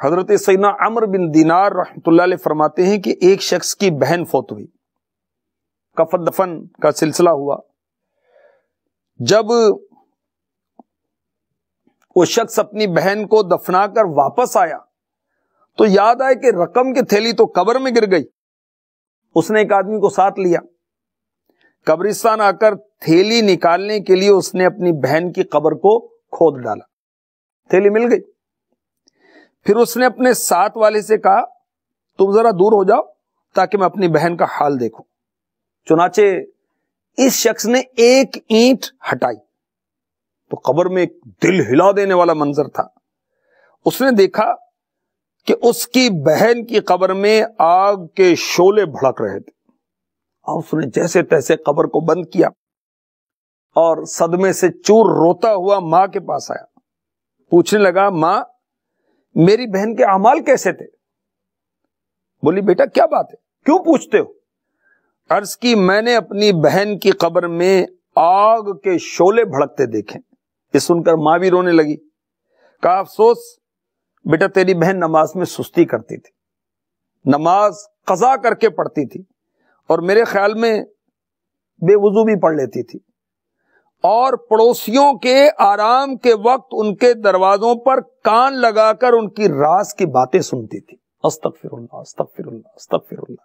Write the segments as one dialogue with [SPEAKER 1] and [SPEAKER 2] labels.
[SPEAKER 1] حضرت سیدنا عمرو بن دینار رحمۃ اللہ علیہ فرماتے ہیں کہ ایک شخص کی بہن فوت ہوئی، کفن دفن کا سلسلہ ہوا. جب وہ شخص اپنی بہن کو دفنا کر واپس آیا تو یاد آئے کہ رقم کی تھیلی تو قبر میں گر گئی. اس نے ایک آدمی کو ساتھ لیا، قبرستان آ کر تھیلی نکالنے کے لیے اس نے اپنی بہن کی قبر کو کھود ڈالا، تھیلی مل گئی. پھر اس نے اپنے ساتھ والے سے کہا تم ذرا دور ہو جاؤ تاکہ میں اپنی بہن کا حال دیکھوں. چنانچہ اس شخص نے ایک اینٹ ہٹائی تو قبر میں ایک دل ہلا دینے والا منظر تھا. اس نے دیکھا کہ اس کی بہن کی قبر میں آگ کے شعلے بھڑک رہے تھے، اور اس نے جیسے تیسے قبر کو بند کیا اور صدمے سے چور روتا ہوا ماں کے پاس آیا. پوچھنے لگا ماں میری بہن کے اعمال کیسے تھے؟ بولی بیٹا کیا بات ہے، کیوں پوچھتے ہو؟ عرض کی میں نے اپنی بہن کی قبر میں آگ کے شعلے بھڑکتے دیکھے. یہ سن کر ماں بھی رونے لگی. کہا افسوس بیٹا تیری بہن نماز میں سستی کرتی تھی، نماز قضا کر کے پڑھتی تھی، اور میرے خیال میں بے وضو بھی پڑھ لیتی تھی، اور پڑوسیوں کے آرام کے وقت ان کے دروازوں پر کان لگا کر ان کی راز کی باتیں سنتی تھی. استغفر اللہ استغفر اللہ استغفر اللہ.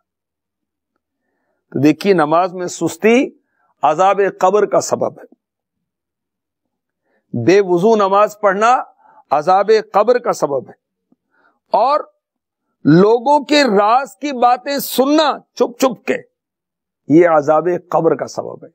[SPEAKER 1] تو دیکھیے نماز میں سستی عذاب قبر کا سبب ہے، بے وضو نماز پڑھنا عذاب قبر کا سبب ہے، اور لوگوں کے راز کی باتیں سننا چپ چپ کے یہ عذاب قبر کا سبب ہے.